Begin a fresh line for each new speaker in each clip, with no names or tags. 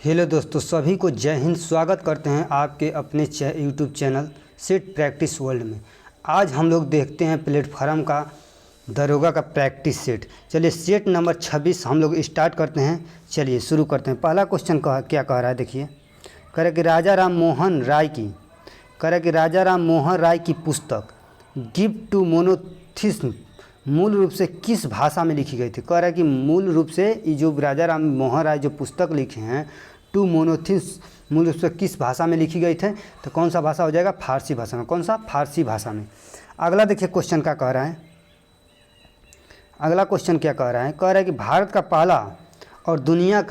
Hello दोस्तों, सभी को जय हिंद। स्वागत करते हैं आपके अपने YouTube channel set practice world में। आज हम लोग देखते हैं प्लेटफार्म का दरोगा का प्रैक्टिस सेट। चलिए सेट नंबर 26 हम लोग स्टार्ट करते हैं। चलिए शुरू करते हैं। पहला क्वेश्चन क्या कह रहा है, देखिए। कह रहा कि राजा राम मोहन राय की पुस्तक गिफ्ट टू मोनोथिस्म मूल रूप से किस भाषा में लिखी गई थी। कह रहा है कि मूल रूप से ये जो राजा राम मोहन राय जो पुस्तक लिखे हैं टू मोनोथिस्म मूल रूप से किस भाषा में लिखी गई थे, तो कौन सा भाषा हो जाएगा, फारसी भाषा में। कौन सा, फारसी भाषा में। अगला देखिए क्वेश्चन क्या कह रहा है। अगला क्वेश्चन क्या कह रहा है, कह रहा है कि भारत का पहला और दुनिया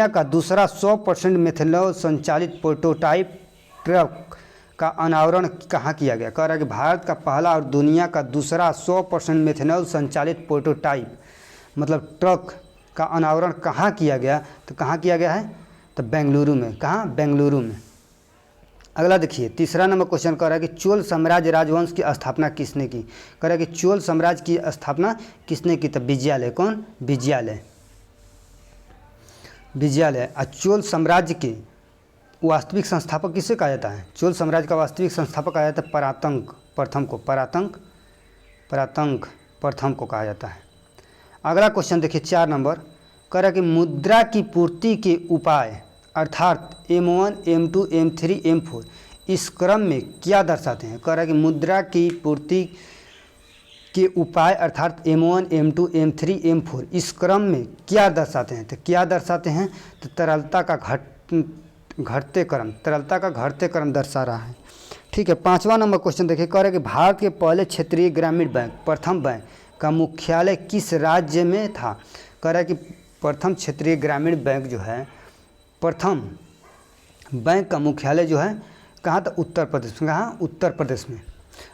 का दूसरा 100% मेथनॉल संचालित प्रोटोटाइप ट्रक का अनावरण कहाँ किया गया। कह रहा है कि भारत का पहला और दुनिया का दूसरा 100% मेथनॉल संचालित प्रोटोटाइप मतलब ट्रक का अनावरण कहाँ किया गया, तो कहाँ किया गया है, तो बेंगलुरु में। कहाँ, बेंगलुरु में। अगला देखिए तीसरा नंबर क्वेश्चन कह रहा है कि चोल साम्राज्य राजवंश की स्थापना किसने की। कह रहा है कि चोल साम्राज्य की स्थापना किसने की, तो विजयालय। कौन, विजयालय। और चोल साम्राज्य के वास्तविक संस्थापक किसे कहा जाता है। चोल साम्राज्य का वास्तविक संस्थापक कहा जाता है परातंक प्रथम को कहा जाता है। अगला क्वेश्चन देखिए 4 नंबर। कह रहा है कि मुद्रा की पूर्ति के उपाय अर्थात M1, M2, M3, M4 इस क्रम में क्या दर्शाते हैं। कह रहा है कि मुद्रा की पूर्ति के उपाय अर्थात M1, M2, M3, M4 इस क्रम में क्या दर्शाते हैं, तो क्या दर्शाते हैं, तो तरलता का घटते क्रम दर्शा रहा है। ठीक है। 5वां नंबर क्वेश्चन देखिए। कह रहा है कि भारत के पहले क्षेत्रीय ग्रामीण बैंक प्रथम बैंक का मुख्यालय किस राज्य में था। कह रहा है कि प्रथम क्षेत्रीय ग्रामीण बैंक जो है, प्रथम बैंक का मुख्यालय जो है कहाँ था, उत्तर प्रदेश में। कहाँ, उत्तर प्रदेश में।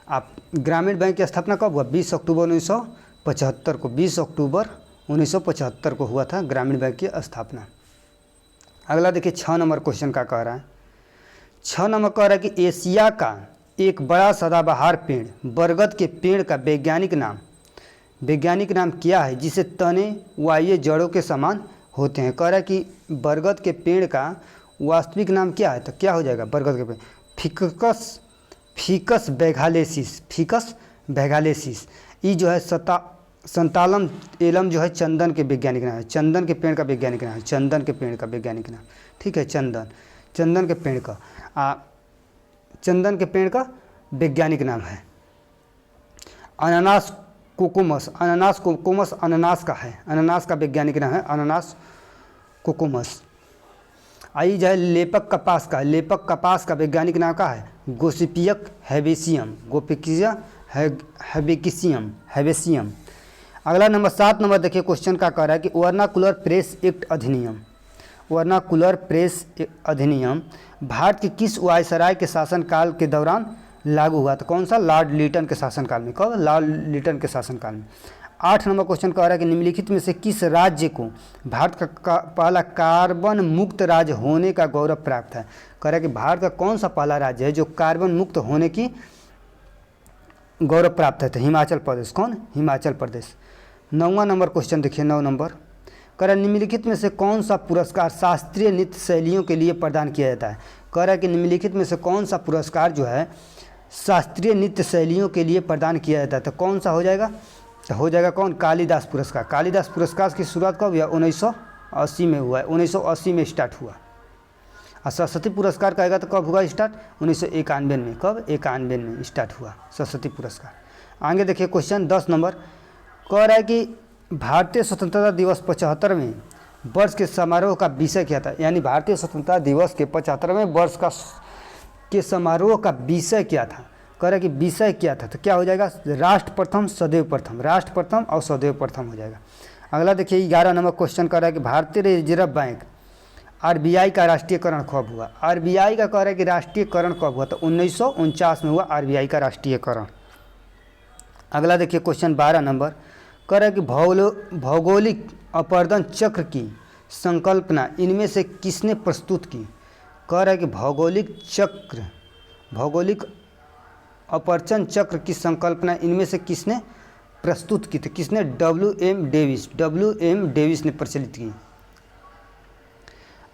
आप ग्रामीण बैंक की स्थापना कब हुआ, 20 अक्टूबर 1975 को। 20 अक्टूबर 1975 को हुआ था ग्रामीण बैंक की स्थापना। अगला देखिए 6 नंबर क्वेश्चन का कह रहा है। 6 नंबर कह रहा है कि एशिया का एक बड़ा सदाबहार पेड़ बरगद के पेड़ का वैज्ञानिक नाम क्या है जिसे तने वाह्य जड़ों के समान होते हैं। कह रहा है कि बरगद के पेड़ का वास्तविक नाम क्या है, तो क्या हो जाएगा, बरगद के पेड़ फिकस बैगालेसिस। ये जो है संतालम एलम जो है चंदन के वैज्ञानिक नाम है। चंदन के पेड़ का वैज्ञानिक नाम है, चंदन के पेड़ का वैज्ञानिक नाम। ठीक है, चंदन के पेड़ का वैज्ञानिक नाम है। अनानास कोकोमस अनानास का है, अनानास का वैज्ञानिक नाम है अनानास कोकोमस। आई जो है लेपक कपास का वैज्ञानिक नाम का है गोसिपियम हैबेसियम। अगला नंबर 7 नंबर देखिए क्वेश्चन का कह रहा है कि वर्नाकुलर प्रेस अधिनियम भारत के किस वायसराय के शासनकाल के दौरान लागू हुआ, तो कौन सा, लॉर्ड लिटन के शासनकाल में। कब, लॉर्ड लिटन के शासनकाल में। 8 नंबर क्वेश्चन कह रहा है कि निम्नलिखित में से किस राज्य को भारत का पहला कार्बन मुक्त राज्य होने का गौरव प्राप्त है। कह रहा है कि भारत का कौन सा पहला राज्य है जो कार्बन मुक्त होने की गौरव प्राप्त है, तो हिमाचल प्रदेश। कौन, हिमाचल प्रदेश। 9वां नंबर क्वेश्चन देखिए 9 नंबर। कह रहा है निम्नलिखित में से कौन सा पुरस्कार शास्त्रीय नृत्य शैलियों के लिए प्रदान किया जाता है। कह रहा है कि निम्नलिखित में से कौन सा पुरस्कार जो है शास्त्रीय नृत्य शैलियों के लिए प्रदान किया जाता है, तो कौन सा हो जाएगा, तो हो जाएगा कौन, कालिदास पुरस्कार। कालिदास पुरस्कार की शुरुआत कब हुआ, 1980 में हुआ है। 1980 में स्टार्ट हुआ। और सरस्वती पुरस्कार कहेगा तो कब हुआ स्टार्ट, 1991 में। कब, 91 में स्टार्ट हुआ सरस्वती पुरस्कार। आगे देखिए क्वेश्चन 10 नंबर। कह रहा है कि भारतीय स्वतंत्रता दिवस 75वें वर्ष के समारोह का विषय क्या था। यानी भारतीय स्वतंत्रता दिवस के 75वें वर्ष के समारोह का विषय क्या था। कह रहा है कि विषय क्या था, तो क्या हो जाएगा, राष्ट्र प्रथम सदैव प्रथम। राष्ट्र प्रथम और सदैव प्रथम हो जाएगा। अगला देखिए 11 नंबर क्वेश्चन कह रहा है कि भारतीय रिजर्व बैंक RBI का राष्ट्रीयकरण कब हुआ। RBI का कह रहा है कि राष्ट्रीयकरण कब हुआ, तो 1949 में हुआ RBI का राष्ट्रीयकरण। अगला देखिए क्वेश्चन 12 नंबर। कह रहा है कि भौगोलिक अपर्दन चक्र की संकल्पना इनमें से किसने प्रस्तुत की। कह रहा है कि भौगोलिक अपर्चन चक्र की संकल्पना इनमें से किसने प्रस्तुत की थी, किसने, W.M. डेविस ने प्रचलित की।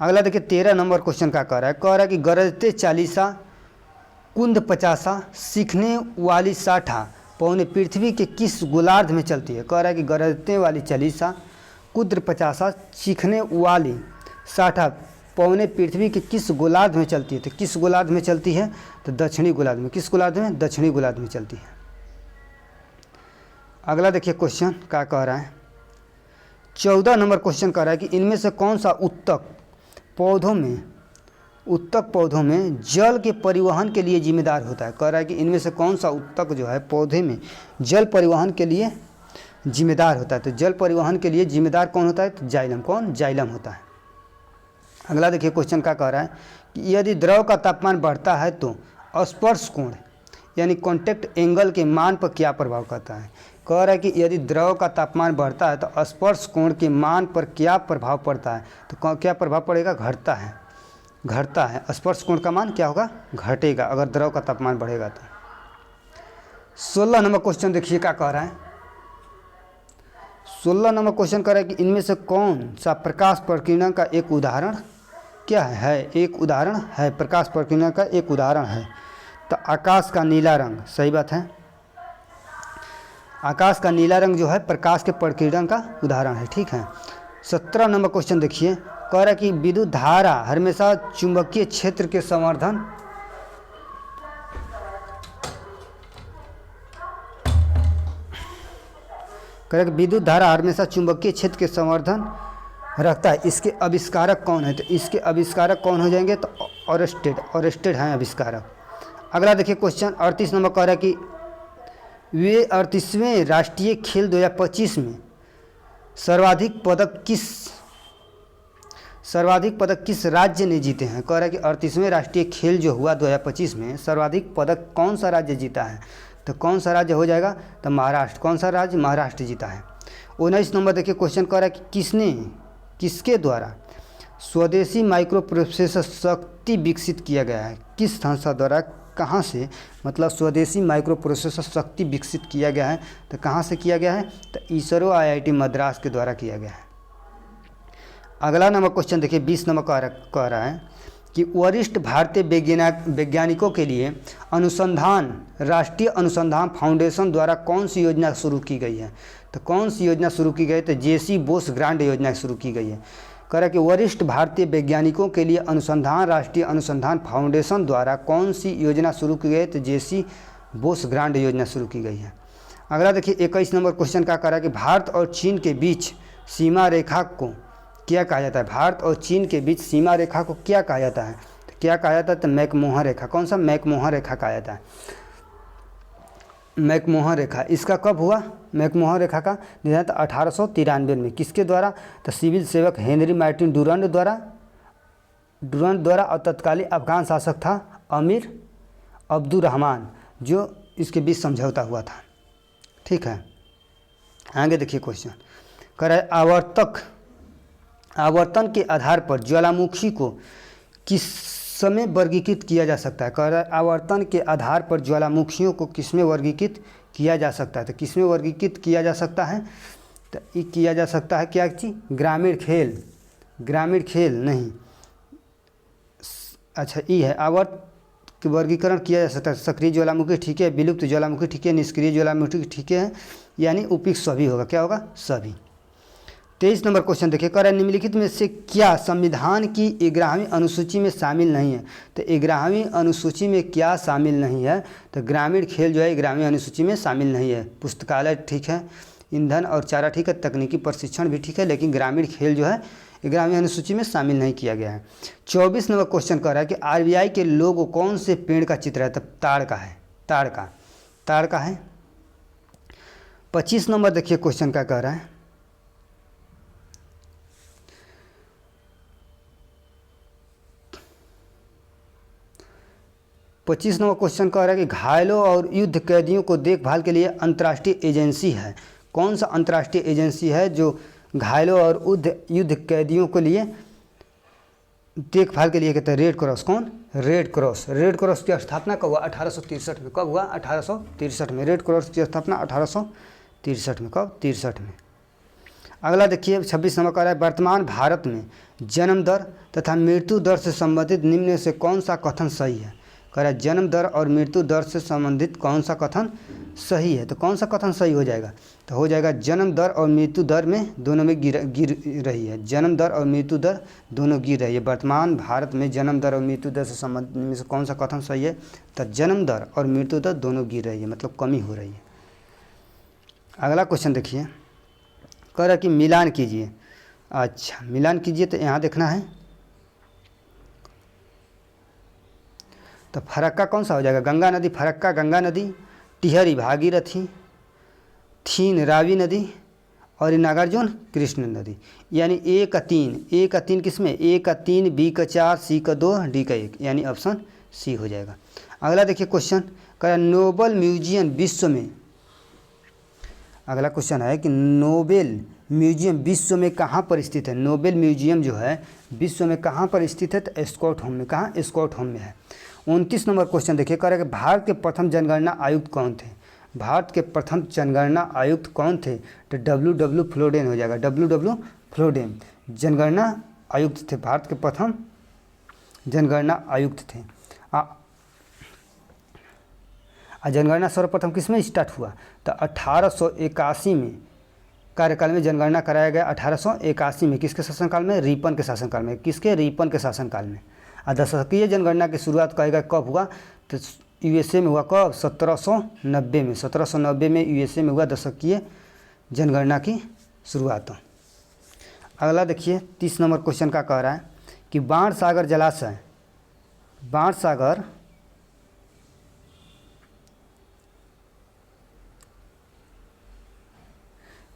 अगला देखिए 13 नंबर क्वेश्चन क्या कह रहा है, कह रहा है कि गरजते चालीसा कुंद पचासा सीखने वाली साठा पौने पृथ्वी के किस गोलार्ध में चलती है। कह रहा है कि गरजते वाली चालीसा कुंद पचासा सीखने वाली साठा पौने पृथ्वी के किस गोलार्ध में चलती है। तो किस गोलार्ध में चलती है, तो दक्षिणी गोलार्ध में। किस गोलार्ध में, दक्षिणी गोलार्ध में चलती है। अगला देखिए क्वेश्चन क्या कह रहा है, 14 नंबर क्वेश्चन कह रहा है कि इनमें से कौन सा उत्तक पौधों में जल के परिवहन के लिए जिम्मेदार होता है। कह रहा है कि इनमें से कौन सा उत्तक जो है पौधे में जल परिवहन के लिए जिम्मेदार होता है। तो जल परिवहन के लिए जिम्मेदार कौन होता है, तो जाइलम। कौन, जाइलम होता है। अगला देखिए क्वेश्चन क्या कह रहा है कि यदि द्रव का तापमान बढ़ता है तो स्पर्श कोण यानी कॉन्टैक्ट एंगल के मान पर क्या प्रभाव करता है। कह रहा है कि यदि द्रव का तापमान बढ़ता है तो स्पर्श कोण के मान पर क्या प्रभाव पड़ता है। तो क्या प्रभाव पड़ेगा, घटता है। स्पर्श कोण का मान क्या होगा, घटेगा अगर द्रव का तापमान बढ़ेगा तो। 16 नंबर क्वेश्चन देखिए क्या कह रहा है, 16 नंबर क्वेश्चन कह रहा है कि इनमें से कौन सा प्रकाश प्रकीर्णन का एक उदाहरण क्या है, एक उदाहरण है, प्रकाश प्रकीर्णन का एक उदाहरण है। तो आकाश का नीला रंग, सही बात है। आकाश का नीला रंग जो है प्रकाश के प्रकीर्णन का उदाहरण है, ठीक है। 17 नंबर क्वेश्चन देखिए, कह रहा है कि विद्युत धारा हमेशा चुंबकीय क्षेत्र के संवर्धन कह रहा है कि विद्युत धारा हमेशा चुंबकीय क्षेत्र के संवर्धन रखता है। इसके आविष्कारक कौन है, तो इसके आविष्कारक कौन हो जाएंगे, तो ऑरेस्टेड हैं आविष्कारक। अगला देखिए क्वेश्चन 38 नंबर कह रहा है कि वे 38वें राष्ट्रीय खेल 2025 में सर्वाधिक पदक किस राज्य ने जीते हैं। कह रहा है कि 38वें राष्ट्रीय खेल जो हुआ 2025 में सर्वाधिक पदक कौन सा राज्य जीता है। तो कौन सा राज्य हो जाएगा, तो महाराष्ट्र। कौन सा राज्य, महाराष्ट्र जीता है। 19 नंबर देखिए क्वेश्चन कह रहा है कि किसके द्वारा स्वदेशी माइक्रो प्रोसेसर शक्ति विकसित किया गया है। किस संस्था द्वारा, कहाँ से, मतलब स्वदेशी माइक्रो प्रोसेसर शक्ति विकसित किया गया है। तो कहाँ से किया गया है, तो इसरो IIT मद्रास के द्वारा किया गया है। अगला नंबर क्वेश्चन देखिए 20 नंबर कह रहा है कि वरिष्ठ भारतीय वैज्ञानिकों के लिए राष्ट्रीय अनुसंधान फाउंडेशन द्वारा कौन सी योजना शुरू की गई है। तो कौन सी योजना शुरू की गई, तो JC बोस ग्रांट योजना शुरू की गई है। कह रहा है कि वरिष्ठ भारतीय वैज्ञानिकों के लिए राष्ट्रीय अनुसंधान फाउंडेशन द्वारा कौन सी योजना शुरू की गई, तो JC बोस ग्रांट योजना शुरू की गई है। अगला देखिए 21 नंबर क्वेश्चन क्या कह रहा है कि भारत और चीन के बीच सीमा रेखा को क्या कहा जाता है। भारत और चीन के बीच सीमा रेखा को क्या कहा जाता है, तो क्या कहा जाता है, तो मैकमोहन रेखा। कौन सा, मैकमोहन रेखा कहा जाता है। मैकमोहन रेखा, इसका कब हुआ, मैकमोहन रेखा का निर्धारण 1893 में। किसके द्वारा, तो सिविल सेवक हेनरी मार्टिन डुरंड द्वारा और तत्कालीन अफगान शासक था अमीर अब्दुल रहमान, जो इसके बीच समझौता हुआ था, ठीक है। आगे देखिए क्वेश्चन कह रहा है आवर्तन के आधार पर ज्वालामुखी को किस समय वर्गीकृत किया जा सकता है। कह रहा है आवर्तन के आधार पर ज्वालामुखियों को किसमें वर्गीकृत किया जा सकता है। तो किसमें वर्गीकृत किया जा सकता है, तो ये किया जा सकता है क्या चीज़, ग्रामीण खेल नहीं, अच्छा ये है आवर्त के वर्गीकरण किया जा सकता है। सक्रिय ज्वालामुखी ठीक है, विलुप्त ज्वालामुखी ठीक है, निष्क्रिय ज्वालामुखी ठीक है, यानी उपयुक्त सभी होगा। क्या होगा, सभी। 23 नंबर क्वेश्चन देखिए, कह रहा है निम्नलिखित में से क्या संविधान की 11वीं अनुसूची में शामिल नहीं है। तो 11वीं अनुसूची में क्या शामिल नहीं है, तो ग्रामीण खेल जो है 11वीं अनुसूची में शामिल नहीं है। पुस्तकालय ठीक है, ईंधन और चारा ठीक है, तकनीकी प्रशिक्षण भी ठीक है, लेकिन ग्रामीण खेल जो है 11वीं अनुसूची में शामिल नहीं किया गया है। 24 नंबर क्वेश्चन कह रहा है कि RBI के लोगो कौन से पेड़ का चित्र है, तब ताड़ का है, ताड़ का है। 25 नंबर देखिए क्वेश्चन क्या कह रहा है, पच्चीस नंबर क्वेश्चन कह रहा है कि घायलों और युद्ध कैदियों को देखभाल के लिए अंतर्राष्ट्रीय एजेंसी है। कौन सा अंतर्राष्ट्रीय एजेंसी है जो घायलों और युद्ध कैदियों के लिए देखभाल के लिए कहते हैं, रेड क्रॉस। कौन, रेड क्रॉस की स्थापना कब हुआ, 1863 में। कब हुआ, 1863 में। रेड क्रॉस की स्थापना 1863 में, कब, 63 में। अगला देखिए 26 नंबर का रहा है, वर्तमान भारत में जन्म दर तथा मृत्यु दर से संबंधित निम्न में से कौन सा कथन सही है। कह रहा है जन्म दर और मृत्यु दर से संबंधित कौन सा कथन सही है। तो कौन सा कथन सही हो जाएगा, तो हो जाएगा जन्म दर और मृत्यु दर में दोनों में गिर रही है। जन्म दर और मृत्यु दर दोनों गिर रही है। वर्तमान भारत में जन्म दर और मृत्यु दर से संबंधित में से कौन सा कथन सही है, तो जन्म दर और मृत्यु दर दोनों गिर रही है, मतलब कमी हो रही है। अगला क्वेश्चन देखिए, कह रहा है कि मिलान कीजिए। अच्छा मिलान कीजिए, तो यहाँ देखना है, तो फरक्का कौन सा हो जाएगा, गंगा नदी फरक्का गंगा नदी, टिहरी भागीरथी, थीन रावी नदी और नागार्जुन कृष्ण नदी। यानी ए का 3 किस में, ए का 3, बी का 4, सी का 2, डी का 1, यानी ऑप्शन सी हो जाएगा। अगला देखिए क्वेश्चन, कह नोबेल म्यूजियम विश्व में, अगला क्वेश्चन है कि नोबेल म्यूजियम विश्व में कहाँ पर स्थित है। नोबेल म्यूजियम जो है विश्व में कहाँ पर स्थित है, तो स्कॉटहोम में। कहाँ, स्कॉटहोम में है। 29 नंबर क्वेश्चन देखिए, कह रहा है कि भारत के प्रथम जनगणना आयुक्त कौन थे। भारत के प्रथम जनगणना आयुक्त कौन थे, तो डब्ल्यू फ्लोडेन हो जाएगा। डब्ल्यू फ्लोडेन जनगणना आयुक्त थे, भारत के प्रथम जनगणना आयुक्त थे। जनगणना सर्वप्रथम किस में स्टार्ट हुआ, तो 1881 में कार्यकाल में जनगणना कराया गया। 1881 में किसके शासनकाल में, रिपन के शासनकाल में। किसके, रिपन के शासनकाल में। दशकीय जनगणना की शुरुआत कहेगा कब हुआ, तो यूएसए में हुआ। कब, 1790 में। 1790 में यूएसए में हुआ दशकीय जनगणना की शुरुआत। अगला देखिए 30 नंबर क्वेश्चन का कह रहा है कि बाणसागर जलाशय, बाणसागर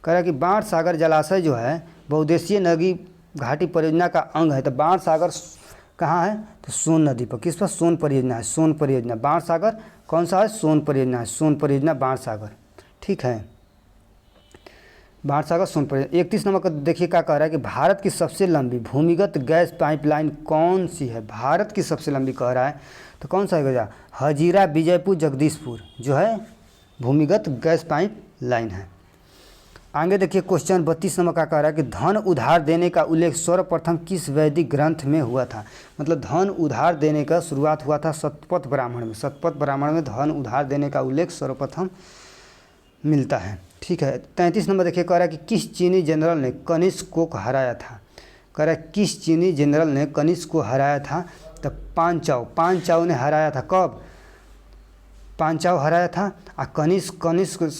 कह रहा है कि बाणसागर जलाशय जो है बहुउद्देशीय नदी घाटी परियोजना का अंग है। तो बाणसागर कहाँ है, तो सोन नदी पर। किस पर, सोन परियोजना है। सोन परियोजना बाणसागर कौन सा है, सोन परियोजना है। सोन परियोजना बाणसागर, ठीक है, बाणसागर सोन परियोजना। 31 नंबर का देखिए क्या कह रहा है कि भारत की सबसे लंबी भूमिगत गैस पाइपलाइन कौन सी है। भारत की सबसे लंबी कह रहा है, तो कौन सा है, हजीरा विजयपुर जगदीशपुर जो है भूमिगत गैस पाइपलाइन है। आगे देखिए क्वेश्चन 32 नंबर का कह रहा है कि धन उधार देने का उल्लेख सर्वप्रथम किस वैदिक ग्रंथ में हुआ था। मतलब धन उधार देने का शुरुआत हुआ था शतपथ ब्राह्मण में। शतपथ ब्राह्मण में धन उधार देने का उल्लेख सर्वप्रथम मिलता है, ठीक है। 33 नंबर देखिए कह रहा है कि किस चीनी जनरल ने कनिष्क को हराया था। कह रहा है किस चीनी जनरल ने कनिष्क को हराया था, तो पांचाओ ने हराया था। कब, पांचाओ हराया था। और कनिष्क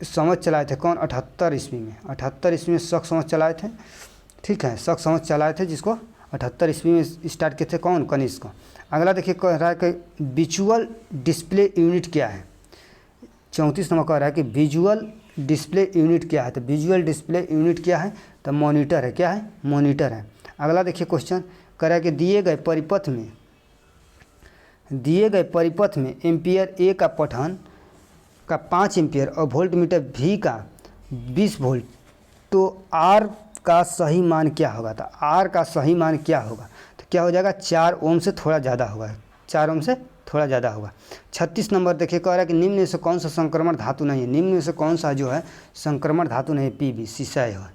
समझ चलाए थे कौन, 78 ईस्वी में। 78 ईस्वी में शक समझ चलाए थे, ठीक है, शक समझ चलाए थे, जिसको 78 ईस्वी में स्टार्ट किए थे कौन, कनिष्क को। अगला देखिए कह रहा है कि विजुअल डिस्प्ले यूनिट क्या है। 34 नंबर कह रहा है कि विजुअल डिस्प्ले यूनिट क्या है। तो विजुअल डिस्प्ले यूनिट क्या है, तो मॉनिटर है। क्या है, मॉनिटर है। अगला देखिए क्वेश्चन कह रहा है कि दिए गए परिपथ में एम्पियर ए का पठन का 5 एम्पियर और वोल्ट मीटर भी का 20 वोल्ट, तो आर का सही मान क्या होगा। तो आर का सही मान क्या होगा, तो क्या हो जाएगा, 4 ओम से थोड़ा ज़्यादा होगा। 4 ओम से थोड़ा ज़्यादा होगा। 36 नंबर देखिए कह रहा है कि निम्न में से कौन सा संक्रमण धातु नहीं है। निम्न में से कौन सा जो है संक्रमण धातु नहीं, पीबी सीसाई है।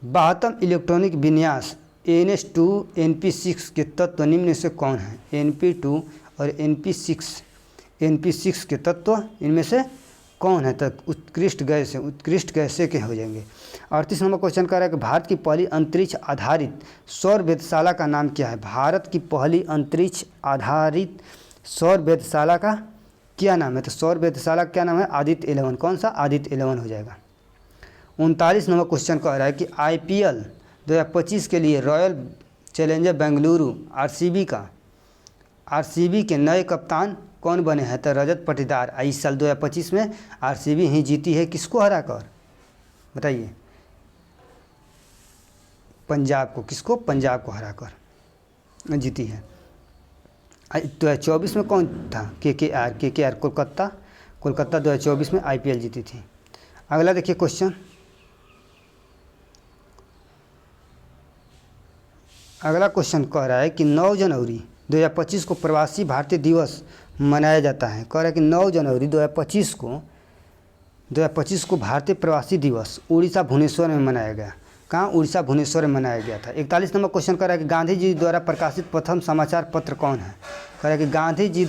72 इलेक्ट्रॉनिक विन्यास NS2 NP6 के तत्व निम्न में से कौन है। NP2 और NP6 के तत्व इनमें से कौन है, तक उत्कृष्ट गैसें के हो जाएंगे। 38 नंबर क्वेश्चन कह रहा है कि भारत की पहली अंतरिक्ष आधारित सौर वेधशाला का नाम क्या है। भारत की पहली अंतरिक्ष आधारित सौर वेधशाला का क्या नाम है, तो सौर वेधशाला क्या नाम है, आदित्य 11। कौन सा, आदित्य 11 हो जाएगा। 39 नंबर क्वेश्चन कह रहा है कि IPL 2025 के लिए रॉयल चैलेंजर बेंगलुरु RCB के नए कप्तान कौन बने हैं, तो रजत पाटीदार। इस साल 2025 में RCB ही जीती है, किसको हराकर, बताइए, पंजाब को। किसको, पंजाब को हराकर जीती है। 2024 में कौन था, KKR कोलकाता 2024 में IPL जीती थी। अगला देखिए क्वेश्चन, अगला क्वेश्चन कह रहा है कि 9 जनवरी 2025 को प्रवासी भारतीय दिवस मनाया जाता है। कह रहा है कि 9 जनवरी 2025 को 2025 को भारतीय प्रवासी दिवस उड़ीसा भुवनेश्वर में मनाया गया। कहाँ? उड़ीसा भुवनेश्वर में मनाया गया था। 41 नंबर क्वेश्चन कर रहा है कि गांधी जी द्वारा प्रकाशित प्रथम समाचार पत्र कौन है? कह रहा है कि गांधी जी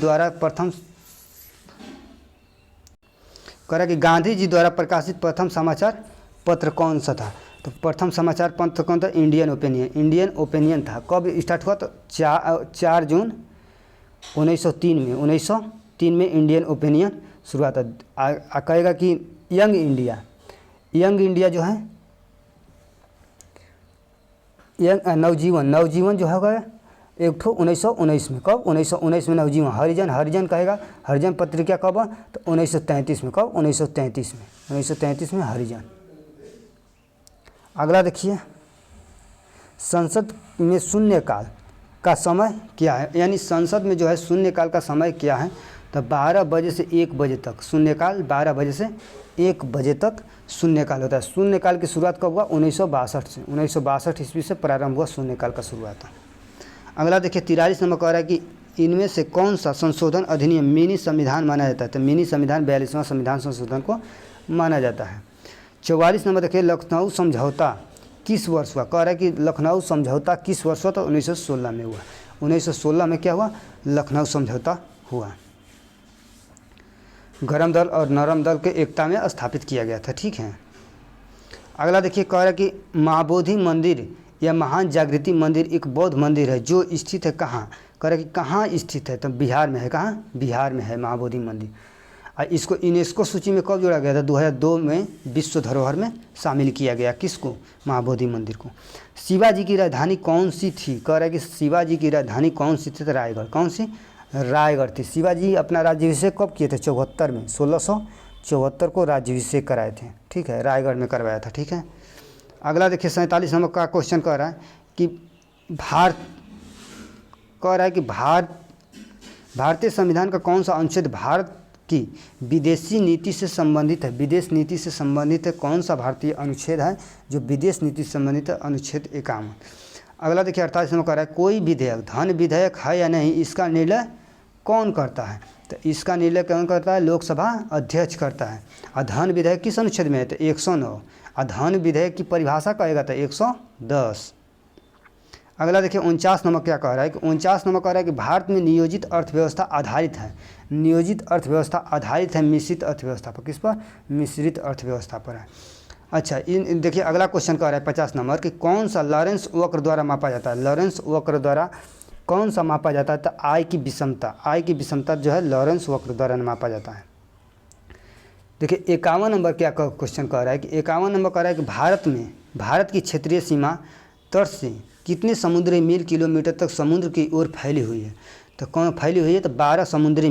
द्वारा प्रकाशित प्रथम समाचार पत्र कौन सा था? तो प्रथम समाचार पत्र कौन था? इंडियन ओपिनियन था। कब स्टार्ट हुआ? तो 4 जून 1903 में 1903 में इंडियन ओपिनियन शुरुआत कहेगा कि यंग इंडिया जो है नवजीवन जो है एक ठो 1919 में। कब? 1919 में नवजीवन। हरिजन कहेगा, हरिजन पत्रिका कब? तो 1933 में। कब? 1933 में हरिजन। अगला देखिए, संसद में शून्यकाल का समय क्या है? यानी संसद में जो है शून्यकाल का समय क्या है? तो 12 बजे से 1 बजे तक शून्यकाल, 12 बजे से 1 बजे तक शून्यकाल होता है। शून्यकाल की शुरुआत कब हुआ? 1962 से। 1962 ईस्वी से प्रारंभ हुआ शून्यकाल का शुरुआत। अगला देखिए, 43 नंबर कह रहा है कि इनमें से कौन सा संशोधन अधिनियम मिनी संविधान माना जाता है? तो मिनी संविधान 42वां संविधान संशोधन को माना जाता है। 44 नंबर देखिए, लखनऊ समझौता किस वर्ष हुआ? कह रहा है कि लखनऊ समझौता किस वर्ष हुआ? तो 1916 में हुआ। 1916 में क्या हुआ? लखनऊ समझौता हुआ। गरम दल और नरम दल के एकता में स्थापित किया गया था। ठीक है। अगला देखिए, कह रहा है कि महाबोधि मंदिर या महान जागृति मंदिर एक बौद्ध मंदिर है जो स्थित है कहाँ? कह रहा है कि कहाँ स्थित है? तो बिहार में है। कहाँ? बिहार में है महाबोधि मंदिर। और इसको यूनेस्को सूची में कब जोड़ा गया था? 2002 में विश्व धरोहर में शामिल किया गया। किसको? महाबोधि मंदिर को। शिवाजी की राजधानी कौन सी थी? कह रहा है कि शिवाजी की राजधानी कौन सी थी? तो रायगढ़। कौन सी? रायगढ़ थी। शिवाजी अपना राज्याभिषेक कब किए थे? 74 में। 1674 को राज्याभिषेक कराए थे। ठीक है, रायगढ़ में करवाया था। ठीक है। अगला देखिए, 47 नंबर का क्वेश्चन कह रहा है कि भारतीय संविधान का कौन सा अनुच्छेद भारत की विदेशी नीति से संबंधित है? विदेश नीति से संबंधित है। कौन सा भारतीय अनुच्छेद है जो विदेश नीति से संबंधित है? अनुच्छेद 51। अगला देखिए, 48 नंबर कह रहा है कोई विधेयक धन विधेयक है या नहीं, इसका निर्णय कौन करता है? तो इसका निर्णय कौन करता है? लोकसभा अध्यक्ष करता है। और धन विधेयक किस अनुच्छेद में है? तो 109। और धन विधेयक की परिभाषा कहेगा तो 110। अगला देखिए, 49 नंबर क्या कह रहा है कि 49 नंबर कह रहा है कि भारत में नियोजित अर्थव्यवस्था आधारित है। नियोजित अर्थव्यवस्था आधारित है मिश्रित अर्थव्यवस्था पर। किस पर? मिश्रित अर्थव्यवस्था पर है। अच्छा, इन देखिए, अगला क्वेश्चन कह रहा है 50 नंबर कि कौन सा लॉरेंस वक्र द्वारा मापा जाता है? लॉरेंस वक्र द्वारा कौन सा मापा जाता है? तो आय की विषमता जो है लॉरेंस वक्र द्वारा मापा जाता है। देखिए, 51 नंबर क्या क्वेश्चन कह रहा है कि 51 नंबर कह रहा है कि भारत की क्षेत्रीय सीमा तट से कितने समुद्री मील किलोमीटर तक समुद्र की ओर फैली हुई है? तो कौन फैली हुई है? तो 12 समुद्री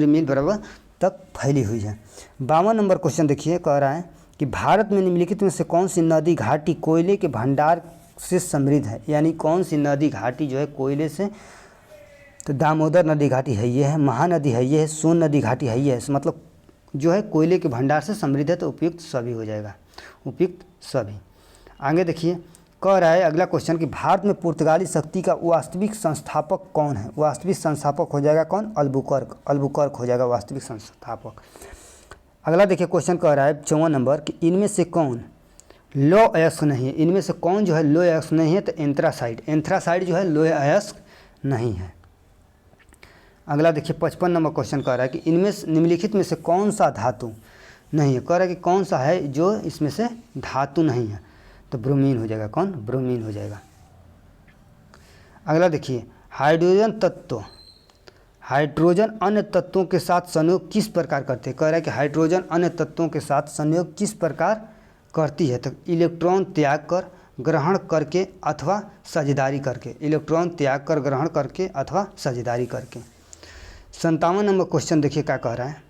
मील बराबर तक फैली हुई है। 52 नंबर क्वेश्चन देखिए, कह रहा है कि भारत में निम्नलिखित में से कौन सी नदी घाटी कोयले के भंडार से समृद्ध है? यानी कौन सी नदी घाटी जो है कोयले से? तो दामोदर नदी घाटी है ये है, महानदी है ये है, सोन नदी घाटी है ये है। मतलब जो है कोयले के भंडार से समृद्ध है। तो उपयुक्त सभी हो जाएगा, उपयुक्त सभी। आगे देखिए, कह रहा है अगला क्वेश्चन कि भारत में पुर्तगाली शक्ति का वास्तविक संस्थापक कौन है? वास्तविक संस्थापक हो जाएगा कौन? अल्बुकर्क हो जाएगा वास्तविक संस्थापक। अगला देखिए, क्वेश्चन कह रहा है 54 नंबर कि इनमें से कौन लो अयस्क नहीं है? इनमें से कौन जो है लो अयस्क नहीं है? तो एंथ्रासाइड जो है लो अयस्क नहीं है। अगला देखिए, 55 नंबर क्वेश्चन कह रहा है कि इनमें निम्नलिखित में से कौन सा धातु नहीं है? कह रहा है कि कौन सा है जो इसमें से धातु नहीं है? तो ब्रोमीन हो जाएगा। कौन? ब्रोमीन हो जाएगा। अगला देखिए, हाइड्रोजन अन्य तत्वों के साथ संयोग किस प्रकार करते हैं? कह रहा है कि हाइड्रोजन अन्य तत्वों के साथ संयोग किस प्रकार करती है? तो इलेक्ट्रॉन त्याग कर, ग्रहण करके अथवा साझेदारी करके। इलेक्ट्रॉन त्याग कर, ग्रहण करके अथवा साझेदारी करके। 57 नंबर क्वेश्चन देखिए क्या कह रहा है।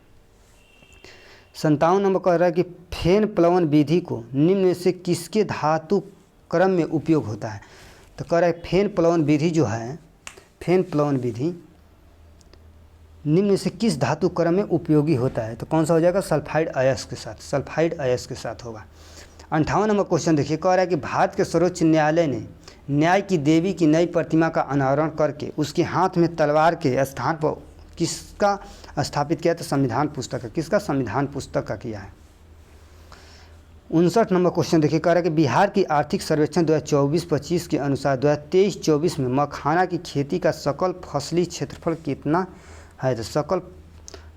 57 नंबर कह रहा है कि फेन प्लवन विधि को निम्न में से किसके धातु क्रम में उपयोग होता है? तो कह रहा है फेन प्लवन विधि जो है, फेन प्लवन विधि निम्न में से किस धातु क्रम में उपयोगी होता है? तो कौन सा हो जाएगा? सल्फाइड अयस्क के साथ। सल्फाइड अयस्क के साथ होगा। 58 नंबर क्वेश्चन देखिए, कह रहा है कि भारत के सर्वोच्च न्यायालय ने न्याय की देवी की नई प्रतिमा का अनावरण करके उसके हाथ में तलवार के स्थान पर किसका स्थापित किया? तो संविधान पुस्तक का। किसका? संविधान पुस्तक का किया है। 59 नंबर क्वेश्चन देखिए, कह रहा है कि बिहार की आर्थिक सर्वेक्षण 2024-25 के अनुसार 2023-24 में मखाना की खेती का सकल फसली क्षेत्रफल कितना है? तो सकल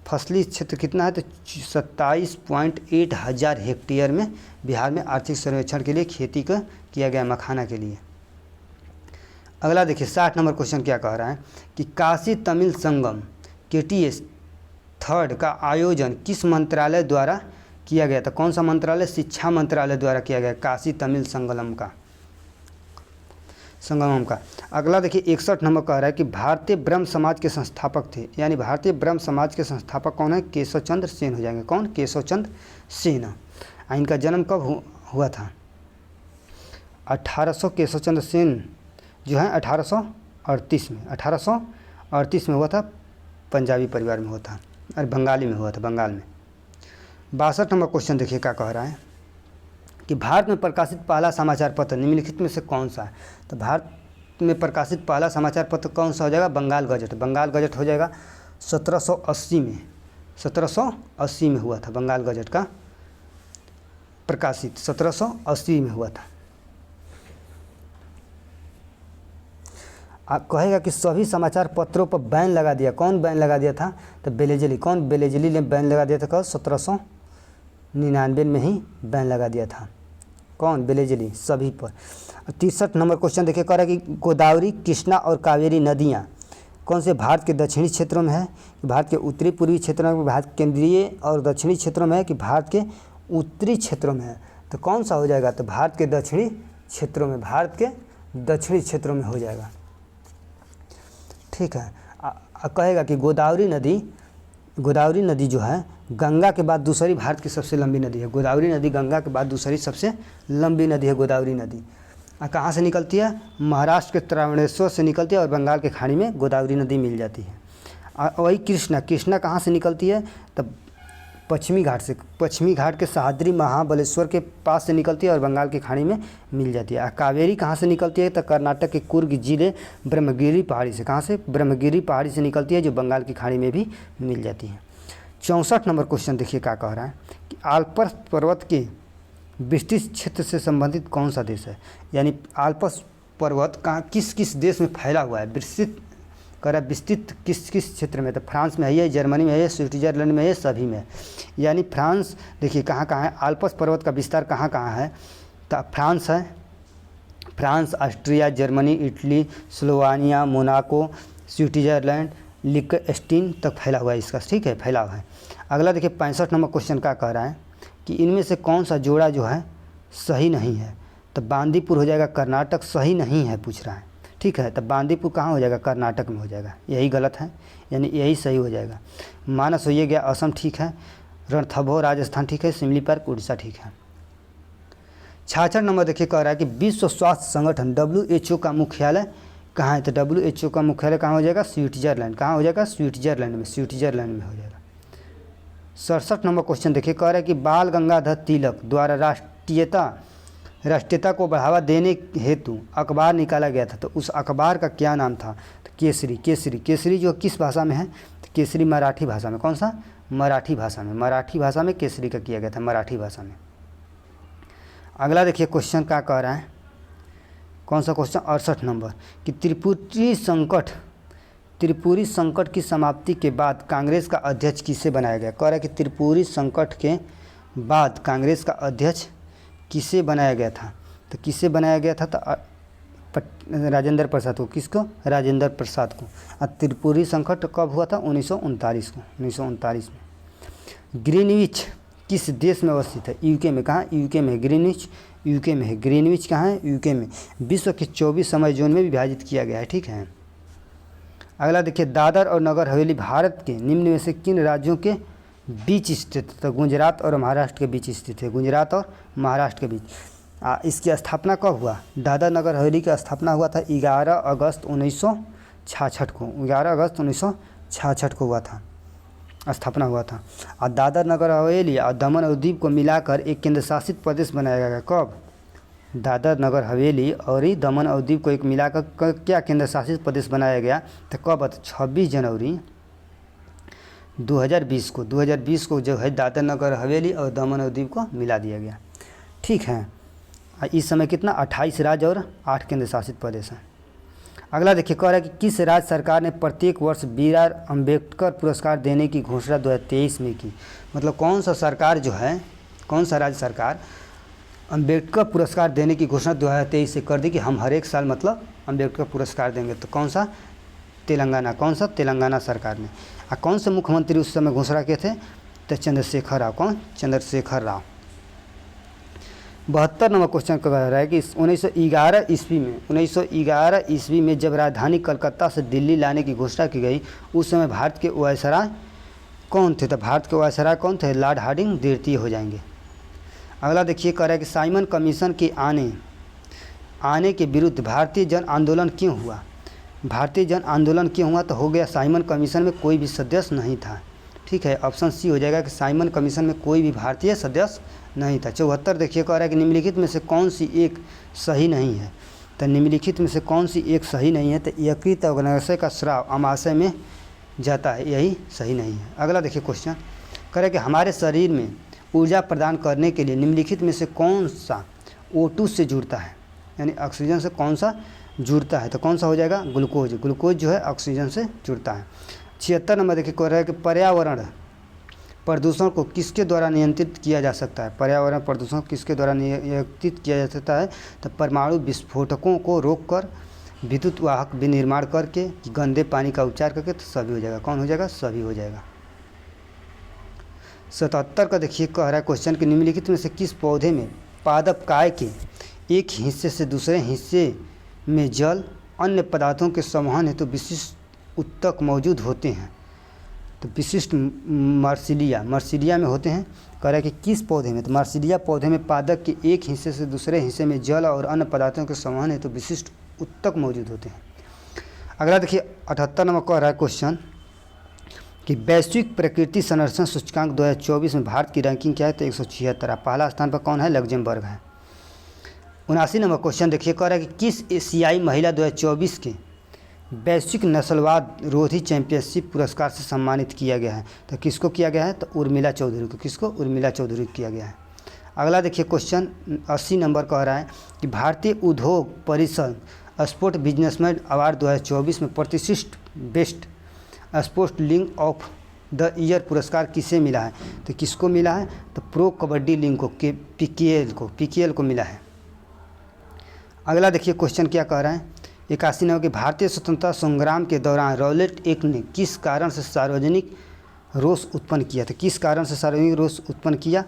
फसली क्षेत्र कितना है? तो 27.8 हज़ार हेक्टेयर में बिहार में आर्थिक सर्वेक्षण के लिए खेती का किया गया मखाना के लिए। अगला देखिए 60 नंबर क्वेश्चन क्या कह रहा है कि काशी तमिल संगम KTS 3 का आयोजन किस मंत्रालय द्वारा किया गया था? कौन सा मंत्रालय? शिक्षा मंत्रालय द्वारा किया गया काशी तमिल संगम का। अगला देखिए 61 नंबर कह रहा है कि भारतीय ब्रह्म समाज के संस्थापक थे, यानी भारतीय ब्रह्म समाज के संस्थापक कौन है? केशव चंद्र सेन हो जाएंगे। कौन? केशव चंद्र सेन। इनका जन्म कब हुआ था? 1800 केशव चंद्र सेन जो है 1838 में 1838 में हुआ था। पंजाबी परिवार में हुआ था और बंगाली में हुआ था, बंगाल में। 62 नंबर क्वेश्चन देखिए क्या कह रहा है कि भारत में प्रकाशित पहला समाचार पत्र निम्नलिखित में से कौन सा है? तो भारत में प्रकाशित पहला समाचार पत्र कौन सा हो जाएगा? बंगाल गजट। बंगाल गजट हो जाएगा 1780 में हुआ था। बंगाल गजट का प्रकाशित 1780 में हुआ था। आप कहेगा कि सभी समाचार पत्रों पर बैन लगा दिया। कौन बैन लगा दिया था? तो बेलेजली। कौन? बेलेजली ने बैन लगा दिया था। कब? 1799 में ही बैन लगा दिया था। कौन? बेलेजली। सभी पर। 63 नंबर क्वेश्चन देखिए, कह रहा है कि गोदावरी, कृष्णा और कावेरी नदियाँ कौन से भारत के दक्षिणी क्षेत्रों में है? भारत के उत्तरी पूर्वी क्षेत्रों में, भारत केंद्रीय और दक्षिणी क्षेत्रों में है कि भारत के उत्तरी क्षेत्रों में है? तो कौन सा हो जाएगा? तो भारत के दक्षिणी क्षेत्रों में। भारत के दक्षिणी क्षेत्रों में हो जाएगा। ठीक है। कहेगा कि गोदावरी नदी जो है गंगा के बाद दूसरी भारत की सबसे लंबी नदी है। गोदावरी नदी गंगा के बाद दूसरी सबसे लंबी नदी है गोदावरी नदी। कहाँ से निकलती है? महाराष्ट्र के त्रावणेश्वर से निकलती है और बंगाल के खाड़ी में गोदावरी नदी मिल जाती है। वही कृष्णा कहाँ से निकलती है? तब पश्चिमी घाट से। पश्चिमी घाट के सह्याद्री महाबलेश्वर के पास से निकलती है और बंगाल की खाड़ी में मिल जाती है। कावेरी कहाँ से निकलती है? तो कर्नाटक के कुर्ग जिले ब्रह्मगिरी पहाड़ी से। कहाँ से? ब्रह्मगिरी पहाड़ी से निकलती है, जो बंगाल की खाड़ी में भी मिल जाती है। 64 नंबर क्वेश्चन देखिए क्या कह रहा है कि आल्प्स पर्वत के विस्तृत क्षेत्र से संबंधित कौन सा देश है? यानी आल्प्स पर्वत कहाँ किस किस देश में फैला हुआ है? विस्तृत किस किस क्षेत्र में? तो फ्रांस में है ये, जर्मनी में है, स्विट्जरलैंड में है, सभी में। यानी फ्रांस देखिए कहाँ कहाँ है? आल्प्स पर्वत का विस्तार कहाँ कहाँ है? तो फ्रांस है। France, Austria, Germany, Italy, Slovenia, Monaco, Switzerland, लिechtenstein तक फैला हुआ है इसका। ठीक है, फैला हुआ है। अगला देखिए 65 नंबर क्वेश्चन क्या कह रहा है कि इनमें से कौन सा जोड़ा जो है सही नहीं है? तो बांदीपुर हो जाएगा कर्नाटक, सही नहीं है पूछ रहा है। ठीक है, तब बांदीपुर कहाँ हो जाएगा? कर्नाटक में हो जाएगा। यही गलत है, यानी यही सही हो जाएगा। मानस हो ये गया असम, ठीक है। रणथंभौर राजस्थान, ठीक है। शिमलीपाल उड़ीसा, ठीक है। 66 नंबर देखिए कह रहा है कि विश्व स्वास्थ्य संगठन WHO का मुख्यालय कहाँ है? तो WHO का मुख्यालय कहाँ हो जाएगा? स्विट्जरलैंड। कहाँ हो जाएगा? स्विट्जरलैंड में हो जाएगा। 67 नंबर क्वेश्चन देखिए कह रहा है कि बाल गंगाधर तिलक द्वारा राष्ट्रीयता को बढ़ावा देने हेतु अखबार निकाला गया था। तो उस अखबार का क्या नाम था? तो केसरी जो किस भाषा में है? तो केसरी मराठी भाषा में। कौन सा? मराठी भाषा में केसरी का किया गया था, मराठी भाषा में। अगला देखिए क्वेश्चन क्या कह रहा है, कौन सा क्वेश्चन? 68 नंबर कि त्रिपुरी संकट की समाप्ति के बाद कांग्रेस का अध्यक्ष किसे बनाया गया? कह रहा है कि त्रिपुरी संकट के बाद कांग्रेस का अध्यक्ष किसे बनाया गया था? तो किसे बनाया गया था? तो राजेंद्र प्रसाद को। किसको? राजेंद्र प्रसाद को। और त्रिपुरी संकट कब हुआ था? 1939 को। 1939 में। ग्रीनविच किस देश में अवस्थित है? यूके में। कहाँ? यूके में। ग्रीनविच यूके में है। ग्रीनविच कहाँ है? यूके में। विश्व के 24 समय जोन में विभाजित किया गया है। ठीक है। अगला देखिए दादर और नगर हवेली भारत के निम्न में से किन राज्यों के बीच स्थित? तो गुजरात और महाराष्ट्र के बीच स्थित है। गुजरात और महाराष्ट्र के बीच। इसकी स्थापना कब हुआ? दादर नगर हवेली की स्थापना हुआ था 11 अगस्त 1966 को। 11 अगस्त 1966 को हुआ था, स्थापना हुआ था। और दादर नगर हवेली और दमन और दीव को मिलाकर एक केंद्र शासित प्रदेश बनाया गया। कब? दादर नगर हवेली और दमन और दीव को एक मिलाकर क्या केंद्र शासित प्रदेश बनाया गया? तो कब? 26 जनवरी 2020 को जो है दादरा नगर हवेली और दमन और दीव को मिला दिया गया। ठीक है, इस समय कितना 28 राज्य और 8 केंद्र शासित प्रदेश हैं। अगला देखिए, कह रहा है कि किस राज्य सरकार ने प्रत्येक वर्ष BR अम्बेडकर पुरस्कार देने की घोषणा 2023 में की। मतलब कौन सा सरकार जो है, कौन सा राज्य सरकार अम्बेडकर पुरस्कार देने की घोषणा 2023 से कर दी कि हम हर एक साल मतलब अम्बेडकर पुरस्कार देंगे। तो कौन सा? तेलंगाना। कौन सा? तेलंगाना सरकार ने। कौन से मुख्यमंत्री उस समय घोषणा किए थे? तो चंद्रशेखर राव। कौन? चंद्रशेखर राव। 72 नंबर क्वेश्चन कह रहा है कि 1911 ईस्वी में जब राजधानी कलकत्ता से दिल्ली लाने की घोषणा की गई, उस समय भारत के वायसराय कौन थे? तो भारत के वायसराय कौन थे? लॉर्ड हार्डिंग द्वितीय हो जाएंगे। अगला देखिए, कह रहा है कि साइमन कमीशन के आने के विरुद्ध भारतीय जन आंदोलन क्यों हुआ? भारतीय जन आंदोलन क्यों हुआ? तो हो गया साइमन कमीशन में कोई भी सदस्य नहीं था। ठीक है, ऑप्शन सी हो जाएगा कि साइमन कमीशन में कोई भी भारतीय सदस्य नहीं था। 74 देखिए, कह रहा है कि निम्नलिखित में से कौन सी एक सही नहीं है? तो निम्नलिखित में से कौन सी एक सही नहीं है? तो यकृत अग्नाशय का स्राव अमाशय में जाता है, यही सही नहीं है। अगला देखिए क्वेश्चन, कह रहा है कि हमारे शरीर में ऊर्जा प्रदान करने के लिए निम्नलिखित में से कौन सा O2 से जुड़ता है? यानी ऑक्सीजन से कौन सा जुड़ता है? तो कौन सा हो जाएगा? ग्लूकोज। ग्लूकोज जो है ऑक्सीजन से जुड़ता है। 76 नंबर देखिए, कह रहा है कि पर्यावरण प्रदूषण को किसके द्वारा नियंत्रित किया जा सकता है? पर्यावरण प्रदूषण किसके द्वारा नियंत्रित किया जा सकता है? तो परमाणु विस्फोटकों को रोककर, विद्युत वाहक विनिर्माण करके, गंदे पानी का उपचार करके। तो सभी हो जाएगा। कौन हो जाएगा? सभी हो जाएगा। 77 का देखिए, कह रहा है क्वेश्चन कि निम्नलिखित में से किस पौधे में पादपकाय के एक हिस्से से दूसरे हिस्से में जल अन्य पदार्थों के संवहन हेतु विशिष्ट उत्तक मौजूद होते हैं? तो विशिष्ट मर्सिलिया में होते हैं। कह रहा है कि किस पौधे में? तो मर्सिलिया पौधे में पादप के एक हिस्से से दूसरे हिस्से में जल और अन्य पदार्थों के संवहन हेतु विशिष्ट उत्तक मौजूद होते हैं। अगला देखिए, 78 नंबर कह रहा है क्वेश्चन कि वैश्विक प्रकृति संरक्षण सूचकांक 2024 में भारत की रैंकिंग क्या है? तो 176। पहला स्थान पर कौन है? लग्जमबर्ग है। 79 नंबर क्वेश्चन देखिए, कह रहा है कि किस एशियाई महिला 2024 के वैश्विक नस्लवाद रोधी चैंपियनशिप पुरस्कार से सम्मानित किया गया है? तो किसको किया गया है? तो उर्मिला चौधरी को। किसको? उर्मिला चौधरी को किया गया है। अगला देखिए क्वेश्चन 80 नंबर कह रहा है कि भारतीय उद्योग परिषद स्पोर्ट बिजनेसमैन अवार्ड 2024 में प्रतिष्ठित best sports league of the year पुरस्कार किसे मिला है? तो किसको मिला है? तो प्रो कबड्डी लीग को, PKL को मिला है। अगला देखिए क्वेश्चन क्या कह रहा है, 81 नंबर के भारतीय स्वतंत्रता संग्राम के दौरान रॉलेट एक्ट ने किस कारण से सार्वजनिक रोष उत्पन्न किया? तो किस कारण से सार्वजनिक रोष उत्पन्न किया?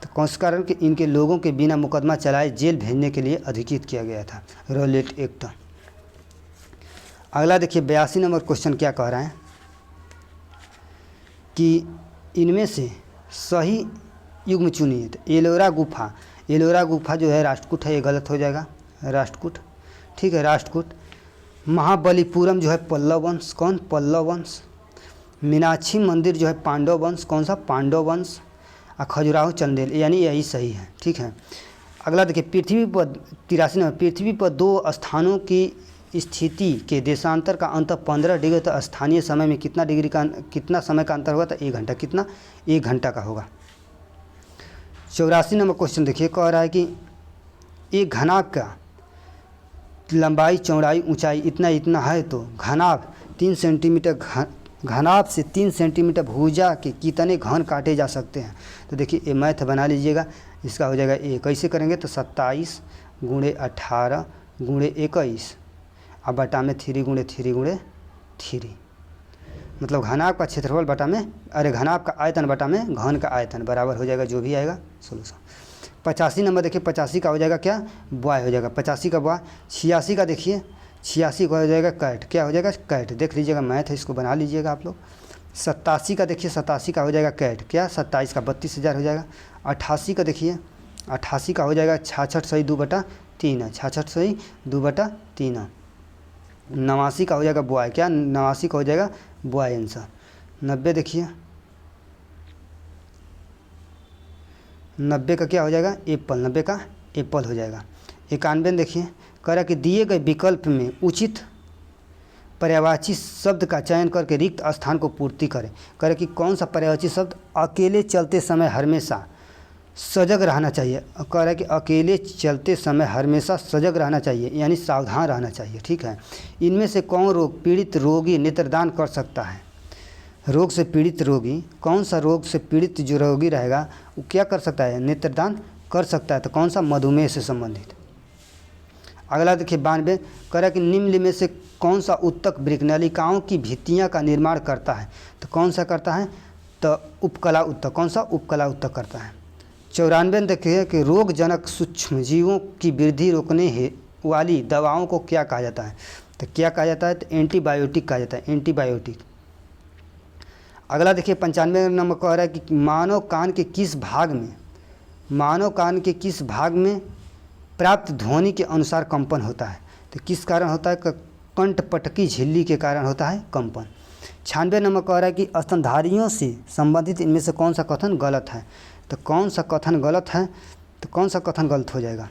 तो कौन से कारण कि इनके लोगों के बिना मुकदमा चलाए जेल भेजने के लिए अधिकृत किया गया था, रॉलेट एक्ट। अगला देखिए 82 नंबर क्वेश्चन क्या कह रहा है कि इनमें से सही युग्म चुनिए। तो एलोरा गुफा जो है राष्ट्रकूट है, ये गलत हो जाएगा, राष्ट्रकूट। ठीक है, राष्ट्रकूट। महाबलीपुरम जो है पल्लव वंश। कौन? पल्लव वंश। मीनाक्षी मंदिर जो है पांडव वंश। कौन सा? पांडव वंश। खजुराहो चंदेल, यानी यही सही है। ठीक है, अगला देखिए पृथ्वी पर 83 नंबर, पृथ्वी पर दो स्थानों की स्थिति के देशांतर का अंतर 15 डिग्री, तो स्थानीय समय में कितना समय का अंतर होगा? तो 1 घंटा। कितना? 1 घंटा का होगा। 84 नंबर क्वेश्चन देखिए, कह रहा है कि एक घनाभ का लंबाई चौड़ाई ऊंचाई इतना है तो घनाभ 3 सेंटीमीटर घनाभ से 3 सेंटीमीटर भुजा के कितने घन काटे जा सकते हैं? तो देखिए ये मैथ बना लीजिएगा, इसका हो जाएगा ए। कैसे करेंगे? तो 27 × 18 × 21 अब बटा में 3 × 3 × 3, मतलब घनाभ का क्षेत्रफल बटा में घनाभ का आयतन बटा में घन का आयतन बराबर हो जाएगा, जो भी आएगा सोल्यूशन। 85 नंबर देखिए, 85 का हो जाएगा क्या? बॉय हो जाएगा, 85 का बॉय। 86 का देखिए, 86 का हो जाएगा कैट। क्या हो जाएगा? कैट। देख लीजिएगा, मैथ है, इसको बना लीजिएगा आप लोग। 87 का देखिए, 87 का हो जाएगा कैट। क्या? 27 का 32,000 हो जाएगा। 88 का देखिए, 88 का हो जाएगा 66 सही 2/3, 66 सही 2/3। 89 का हो जाएगा बॉय। क्या? 89 का हो जाएगा बॉय आंसर। 90 देखिए, 90 का क्या हो जाएगा? एप्पल। 90 का एप्पल हो जाएगा। 91 देखिए, कह रहा है कि दिए गए विकल्प में उचित पर्यायवाची शब्द का चयन करके रिक्त स्थान को पूर्ति करें। करें कि कौन सा पर्यायवाची शब्द अकेले चलते समय हमेशा सजग रहना चाहिए। कह रहा है कि अकेले चलते समय हमेशा सजग रहना चाहिए, यानी सावधान रहना चाहिए। ठीक है, इनमें से कौन रोग पीड़ित रोगी नेत्रदान कर सकता है? रोग से पीड़ित रोगी, कौन सा रोग से पीड़ित जो रोगी रहेगा वो क्या कर सकता है? नेत्रदान कर सकता है। तो कौन सा? मधुमेह से संबंधित। अगला देखिए 92, कह रहा है कि निम्न में से कौन सा उत्तक वृक्क नलिकाओं की भित्तियाँ का निर्माण करता है? तो कौन सा करता है? तो उपकला उत्तक। कौन सा? उपकला उत्तक करता है। 94 देखिए कि रोगजनक सूक्ष्म जीवों की वृद्धि रोकने वाली दवाओं को क्या कहा जाता है? तो क्या कहा जाता है? तो एंटीबायोटिक कहा जाता है, एंटीबायोटिक। अगला देखिए 95 नंबर कह रहा है कि मानव कान के किस भाग में प्राप्त ध्वनि के अनुसार कंपन होता है? तो किस कारण होता है? कंठपटकी झिल्ली के कारण होता है कंपन। 96 नंबर कह रहा है कि स्तनधारियों से संबंधित इनमें से कौन सा कथन गलत है? तो कौन सा कथन गलत है? तो कौन सा कथन गलत हो जाएगा?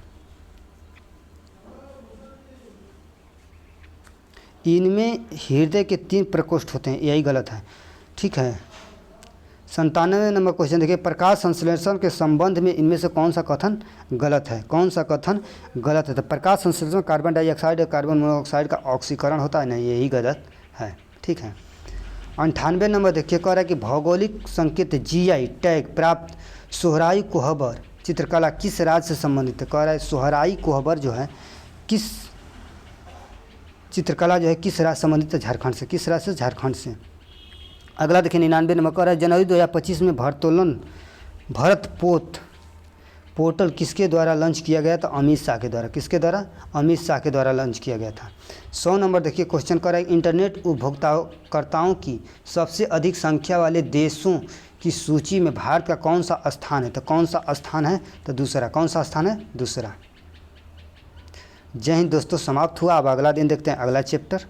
इनमें हृदय के 3 प्रकोष्ठ होते हैं, यही गलत है। ठीक है, 97 नंबर क्वेश्चन देखिए, प्रकाश संश्लेषण के संबंध में इनमें से कौन सा कथन गलत है? कौन सा कथन गलत है? तो प्रकाश संश्लेषण कार्बन डाइऑक्साइड और कार्बन मोनोऑक्साइड का ऑक्सीकरण होता है, नहीं, यही गलत है। ठीक है, 98 नंबर देखिए, कह रहा है कि भौगोलिक संकेत GI टैग प्राप्त सोहराई कोहबर चित्रकला किस राज्य से संबंधित है? कह रहा है सोहराई कोहबर जो है किस चित्रकला जो है किस राज्य से संबंधित है? झारखंड से। किस राज्य से? झारखंड से। अगला देखिए 99 नंबर कह रहा है जनवरी 2025 में भारत पोर्टल किसके द्वारा लॉन्च किया गया? तो अमित शाह के द्वारा। किसके द्वारा? अमित शाह के द्वारा लॉन्च किया गया था। 100 नंबर देखिए क्वेश्चन कर रहा है इंटरनेट उपभोक्ताओं की सबसे अधिक संख्या वाले देशों की सूची में भारत का कौन सा स्थान है? तो कौन सा स्थान है? तो दूसरा। कौन सा स्थान है? दूसरा। जय हिंद दोस्तों, समाप्त हुआ। अब अगला दिन देखते हैं अगला चैप्टर।